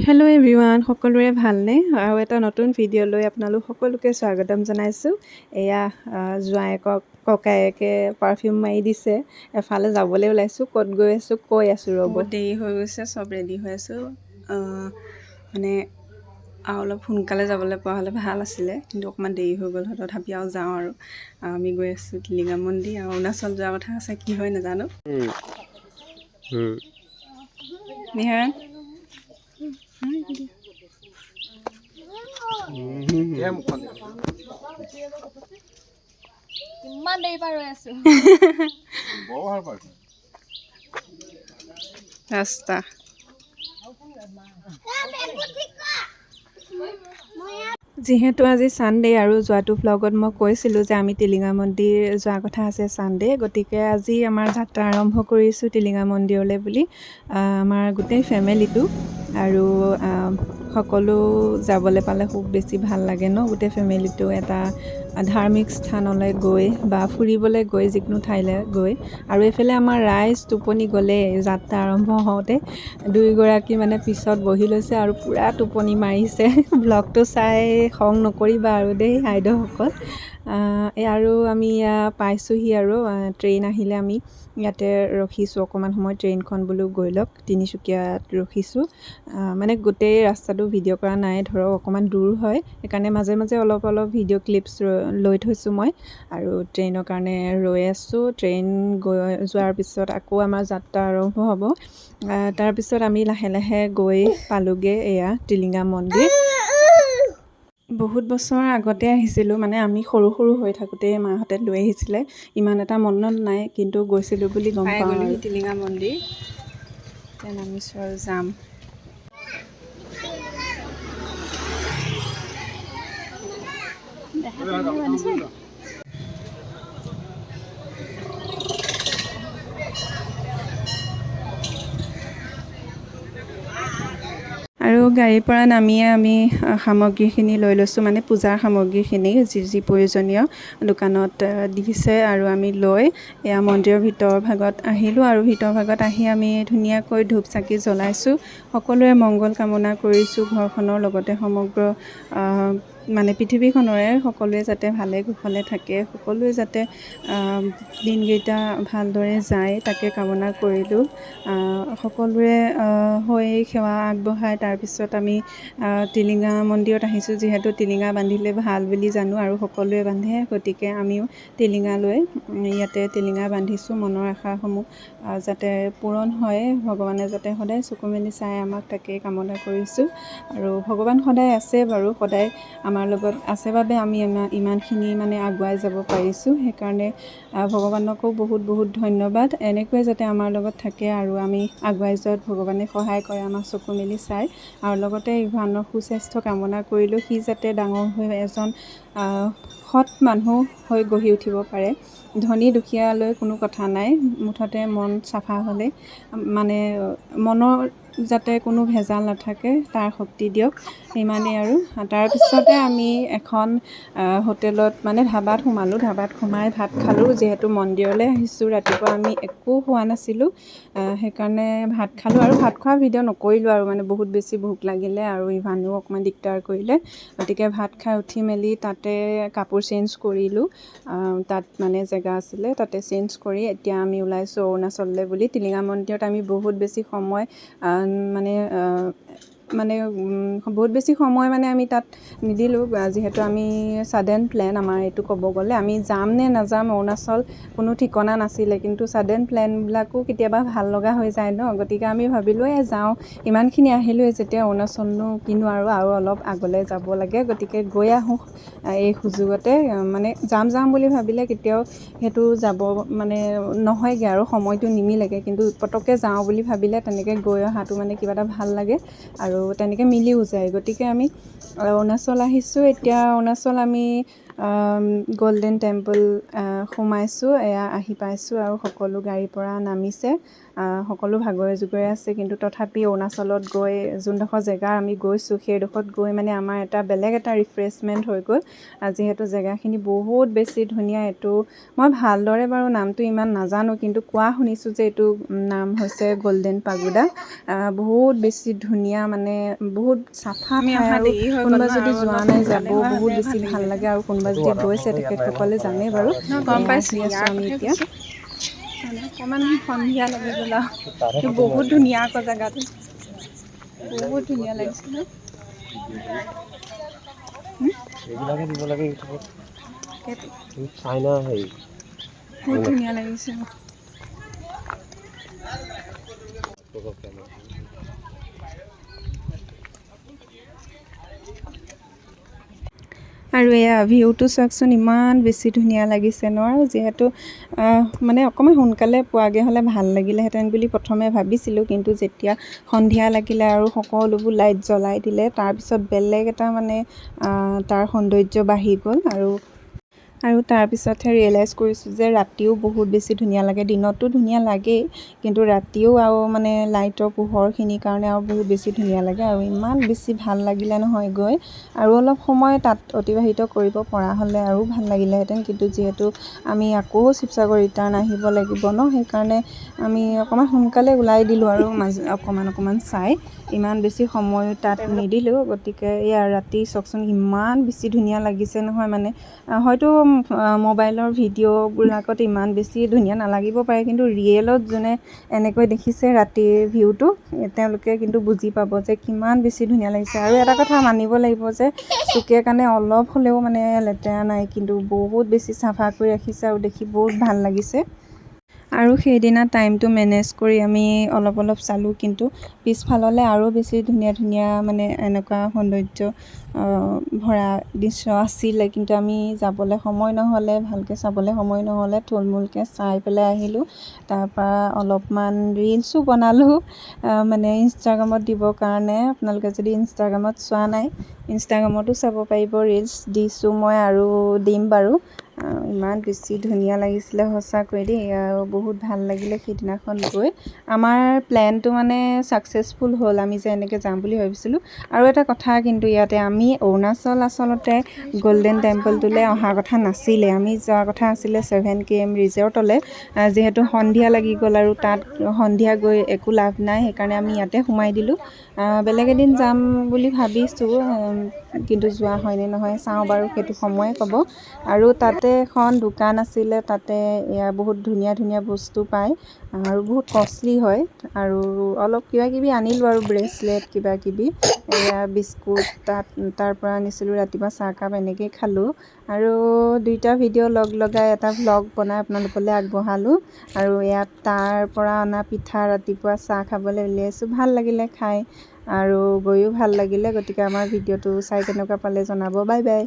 Hello' everyone, সকলোৰে ভালনে? আৰু এটা নতুন ভিডিঅ'লৈ আপোনালোক সকলোকে স্বাগতম জনাইছোঁ। এয়া জোঁৱায়েকক ককায়েকে পাৰফিউম মাৰি দিছে। এফালে যাবলৈ ওলাইছোঁ। ক'ত গৈ আছোঁ কৈ আছোঁ ৰ'ব। বহুত দেৰি হৈ গৈছে, চব ৰেডি হৈ আছোঁ। মানে আৰু অলপ সোনকালে যাবলৈ পৰা হ'লে ভাল আছিলে, কিন্তু অকণমান দেৰি হৈ গ'ল। তথাপি আৰু যাওঁ আৰু আমি গৈ আছোঁ টিলিঙা মন্দিৰ আৰু অৰুণাচল যোৱাৰ কথা আছে, কি হয় নাজানো। নিহান কিমান দেৰি পৰা ৰৈ আছো। ৰাস্তা যিহেতু আজি ছানডে' আৰু যোৱাটো ভ্লগত মই কৈছিলোঁ যে আমি টিলিঙা মন্দিৰ যোৱা কথা আছে ছানডে', গতিকে আজি আমাৰ যাত্ৰা আৰম্ভ কৰিছোঁ টিলিঙা মন্দিৰলৈ বুলি। আমাৰ গোটেই ফেমিলিটো আৰু সকলো যাবলৈ পালে খুব বেছি ভাল লাগে ন, গোটেই ফেমিলিটো এটা ধাৰ্মিক স্থানলৈ গৈ বা ফুৰিবলৈ গৈ, যিকোনো ঠাইলৈ গৈ। আৰু এইফালে আমাৰ ৰাইজ টোপনি গ'লেই। যাত্ৰা আৰম্ভ হওঁতে দুয়োগৰাকী মানে পিছত বহি লৈছে আৰু পূৰা টোপনি মাৰিছে। ব্লগটো চাই খং নকৰিবা আৰু দেই আইদেউসকল। আৰু আমি পাইছোঁহি আৰু ট্ৰেইন আহিলে আমি ইয়াতে ৰখিছোঁ অকণমান সময়, ট্ৰেইনখন বোলো গৈ লওক, তিনিচুকীয়াত ৰখিছোঁ। মানে গোটেই ৰাস্তাটো ভিডিঅ' কৰা নাই, ধৰক অকণমান দূৰ হয়, সেইকাৰণে মাজে মাজে অলপ ভিডিঅ' ক্লিপছ লৈ থৈছোঁ মই। আৰু ট্ৰেইনৰ কাৰণে ৰৈ আছোঁ। ট্ৰেইন গৈ যোৱাৰ পিছত আকৌ আমাৰ যাত্ৰা আৰম্ভ হ'ব। তাৰপিছত আমি লাহে লাহে গৈ পালোঁগৈ এয়া টিলিঙা মন্দিৰ। বহুত বছৰ আগতে আহিছিলোঁ, মানে আমি সৰু হৈ থাকোঁতে মাহঁতে লৈ আহিছিলে। ইমান এটা মনত নাই, কিন্তু গৈছিলোঁ বুলি গম পাওঁ আৰু। টিলিঙা মন্দিৰ এতিয়া নামিছোঁ আৰু যাম। আৰু গাড়ীৰ পৰা নামিয়ে আমি সামগ্ৰীখিনি লৈ লৈছোঁ, মানে পূজাৰ সামগ্ৰীখিনি যি প্ৰয়োজনীয় দোকানত দিছে। আৰু আমি লৈ এয়া মন্দিৰৰ ভিতৰ ভাগত আহিলোঁ। আৰু ভিতৰ ভাগত আহি আমি ধুনীয়াকৈ ধূপ চাকি জ্বলাইছোঁ। সকলোৰে মংগল কামনা কৰিছোঁ, ঘৰখনৰ লগতে সমগ্ৰ মানে পৃথিৱীখনৰে সকলোৱে যাতে ভালে কুশলে থাকে, সকলোৱে যাতে দিনকেইটা ভালদৰে যায়, তাকে কামনা কৰিলোঁ। সকলোৱে হৈ সেৱা আগবঢ়াই তাৰপিছত আমি টিলিঙা মন্দিৰত আহিছোঁ। যিহেতু টিলিঙা বান্ধিলে ভাল বুলি জানো আৰু সকলোৱে বান্ধে, গতিকে আমিও টিলিঙা লৈ ইয়াতে টিলিঙা বান্ধিছোঁ। মনৰ আশাসমূহ যাতে পূৰণ হয়, ভগৱানে যাতে সদায় চকু মেলি চাই আমাক, তাকেই কামনা কৰিছোঁ। আৰু ভগৱান সদায় আছে বাৰু, সদায় আমাৰ লগত আছে বাবে আমি ইমানখিনি মানে আগুৱাই যাব পাৰিছোঁ। সেইকাৰণে ভগৱানকো বহুত ধন্যবাদ। এনেকৈ যাতে আমাৰ লগত থাকে আৰু আমি আগুৱাই যোৱাত ভগৱানে সহায় কৰে, আমাক চকু মেলি চাই। আৰু লগতে ইভানৰ সুস্বাস্থ্য কামনা কৰিলোঁ, সি যাতে ডাঙৰ হৈ এজন সৎ মানুহ হৈ গঢ়ি উঠিব পাৰে। ধনী দুখীয়ালৈ কোনো কথা নাই, মুঠতে মন চাফা হ'লে, মানে মনৰ যাতে কোনো ভেজাল নাথাকে, তাৰ শক্তি দিয়ক, সিমানেই আৰু। তাৰপিছতে আমি এখন হোটেলত মানে ধাবাত সোমালোঁ। ধাবাত সোমাই ভাত খালোঁ। যিহেতু মন্দিৰলৈ আহিছোঁ, ৰাতিপুৱা আমি একো খোৱা নাছিলোঁ, সেইকাৰণে ভাত খালোঁ। আৰু ভাত খোৱা ভিডিঅ' নকৰিলোঁ আৰু, মানে বহুত বেছি ভোক লাগিলে আৰু ইভানেও অকণমান দিগদাৰ কৰিলে। গতিকে ভাত খাই উঠি মেলি তাতে কাপোৰ চেঞ্জ কৰিলোঁ। তাত মানে জেগা আছিলে, তাতে চেঞ্জ কৰি এতিয়া আমি ওলাইছোঁ অৰুণাচললৈ বুলি। টিলিঙা মন্দিৰত আমি বহুত বেছি সময় মানে আমি তাত নিদিলোঁ, যিহেতু আমি ছাডেন প্লেন আমাৰ এইটো ক'ব গ'লে। আমি যাম নে নাযাম অৰুণাচল কোনো ঠিকনা নাছিলে, কিন্তু ছাডেন প্লেনবিলাকো কেতিয়াবা ভাল লগা হৈ যায় ন। গতিকে আমি ভাবিলোঁ যাওঁ, ইমানখিনি আহিলোঁৱে যেতিয়া, অৰুণাচলনো কিনো আৰু অলপ আগলৈ যাব লাগে, গতিকে গৈ আহোঁ এই সুযোগতে। মানে যাম বুলি ভাবিলে কেতিয়াও সেইটো যাব মানে নহয়গৈ আৰু, সময়টো নিমিলেগৈ। কিন্তু পটককৈ যাওঁ বুলি ভাবিলে তেনেকৈ গৈ অহাটো মানে কিবা এটা ভাল লাগে আৰু তেনেকৈ মিলিও যায়। গতিকে আমি অৰুণাচল আহিছোঁ। এতিয়া অৰুণাচল আমি গ'ল্ডেন টেম্পল সোমাইছোঁ, এয়া আহি পাইছোঁ আৰু সকলো গাড়ীৰ পৰা নামিছে। সকলো ভাগৰে জুগৰে আছে, কিন্তু তথাপি অৰুণাচলত গৈ যোনডোখৰ জেগা আমি গৈছোঁ সেইডোখৰত গৈ মানে আমাৰ এটা বেলেগ এটা ৰিফ্ৰেছমেণ্ট হৈ গ'ল। যিহেতু জেগাখিনি বহুত বেছি ধুনীয়া। এইটো মই ভালদৰে বাৰু নামটো ইমান নাজানো, কিন্তু কোৱা শুনিছোঁ যে এইটো নাম হৈছে গ'ল্ডেন পাগোডা। বহুত বেছি ধুনীয়া, মানে বহুত চাফা ঠাই, আৰু কোনোবা যদি যোৱা নাই যাব বহুত বেছি ভাল লাগে, আৰু কোনোবা যদি গৈছে তেখেতসকলে জানে বাৰু। আহি আছোঁ আমি এতিয়া, মানে অকণমান সন্ধিয়া লাগি গ'ল আৰু বহুত ধুনীয়া আকৌ জেগাটো, বহুত ধুনীয়া লাগিছে ন? এইবিলাকে দিব লাগে ইউটিউবত, চাইনা হেৰি বহুত ধুনীয়া লাগিছে। আৰু এয়া ভিউটো চাওকচোন, ইমান বেছি ধুনীয়া লাগিছে ন? আৰু যিহেতু মানে অকণমান সোনকালে পোৱাগৈ হ'লে ভাল লাগিলেহেঁতেন বুলি প্ৰথমে ভাবিছিলোঁ, কিন্তু যেতিয়া সন্ধিয়া লাগিলে আৰু সকলোবোৰ লাইট জ্বলাই দিলে, তাৰপিছত বেলেগ এটা মানে তাৰ সৌন্দৰ্য বাঢ়ি গ'ল। আৰু তাৰপিছতহে ৰিয়েলাইজ কৰিছোঁ যে ৰাতিও বহুত বেছি ধুনীয়া লাগে। দিনতো ধুনীয়া লাগেই, কিন্তু ৰাতিও আৰু মানে লাইটৰ পোহৰখিনিৰ কাৰণে আৰু বহুত বেছি ধুনীয়া লাগে। আৰু ইমান বেছি ভাল লাগিলে নহয় গৈ, আৰু অলপ সময় তাত অতিবাহিত কৰিব পৰা হ'লে আৰু ভাল লাগিলেহেঁতেন, কিন্তু যিহেতু আমি আকৌ শিৱসাগৰ ৰিটাৰ্ণ আহিব লাগিব ন, সেইকাৰণে আমি অকণমান সোনকালে ওলাই দিলোঁ আৰু অকণমান চাই, ইমান বেছি সময় তাত নিদিলোঁ। গতিকে এয়া ৰাতি চাওকচোন, ইমান বেছি ধুনীয়া লাগিছে নহয়। মানে হয়তো মোবাইলৰ ভিডিঅ'বিলাকত ইমান বেছি ধুনীয়া নালাগিব পাৰে, কিন্তু ৰিয়েলত যোনে এনেকৈ দেখিছে ৰাতিৰ ভিউটো, তেওঁলোকে কিন্তু বুজি পাব যে কিমান বেছি ধুনীয়া লাগিছে। আৰু এটা কথা মানিব লাগিব যে চুকে কাণে অলপ হ'লেও মানে লেতেৰা নাই, কিন্তু বহুত বেছি চাফা কৰি ৰাখিছে, আৰু দেখি বহুত ভাল লাগিছে। আৰু সেইদিনা টাইমটো মেনেজ কৰি আমি অলপ চালোঁ, কিন্তু পিছফাললৈ আৰু বেছি ধুনীয়া মানে এনেকুৱা সৌন্দৰ্য ভৰা দৃশ্য আছিলে, কিন্তু আমি যাবলৈ সময় নহ'লে, ভালকৈ চাবলৈ সময় নহ'লে, থুলমূলকৈ চাই পেলাই আহিলোঁ। তাৰপৰা অলপমান ৰিলচো বনালোঁ, মানে ইনষ্টাগ্ৰামত দিবৰ কাৰণে। আপোনালোকে যদি ইনষ্টাগ্ৰামত চোৱা নাই, ইনষ্টাগ্ৰামতো চাব পাৰিব, ৰিলচ দিছোঁ মই আৰু দিম বাৰু। ইমান বেছি ধুনীয়া লাগিছিলে সঁচাকৈ দেই, আৰু বহুত ভাল লাগিলে সেইদিনাখন গৈ। আমাৰ প্লেনটো মানে ছাকচেছফুল হ'ল, আমি যে এনেকৈ যাম বুলি ভাবিছিলোঁ। আৰু এটা কথা, কিন্তু ইয়াতে আমি অৰুণাচল আচলতে গ'ল্ডেন টেম্পলটোলৈ অহা কথা নাছিলে, আমি যোৱা কথা আছিলে 7KM ৰিজৰ্টলৈ। যিহেতু সন্ধিয়া লাগি গ'ল, আৰু তাত সন্ধিয়া গৈ একো লাভ নাই, সেইকাৰণে আমি ইয়াতে সোমাই দিলোঁ। বেলেগ এদিন যাম বুলি ভাবিছোঁ, কিন্তু যোৱা হয়নে নহয় চাওঁ বাৰু, সেইটো সময়ে ক'ব। আৰু তাতে এখন দোকান আছিলে, তাতে এয়া বহুত ধুনীয়া বস্তু পায়, আৰু বহুত কষ্টলি হয়। আৰু অলপ কিবাকিবি আনিলোঁ, আৰু ব্ৰেচলেট কিবাকিবি, এয়া বিস্কুট তাৰ পৰা আনিছিলোঁ। ৰাতিপুৱা চাহকাপ এনেকৈয়ে খালোঁ, আৰু দুইটা ভিডিঅ' লগাই এটা ভ্লগ বনাই আপোনালোকলৈ আগবঢ়ালোঁ। আৰু ইয়াত তাৰ পৰা অনা পিঠা, ৰাতিপুৱা চাহ খাবলৈ উলিয়াইছোঁ। ভাল লাগিলে খাই, আৰু গৈও ভাল লাগিলে। গতিকে আমাৰ ভিডিঅ'টো চাই কেনেকুৱা পালে জনাব। Bye bye.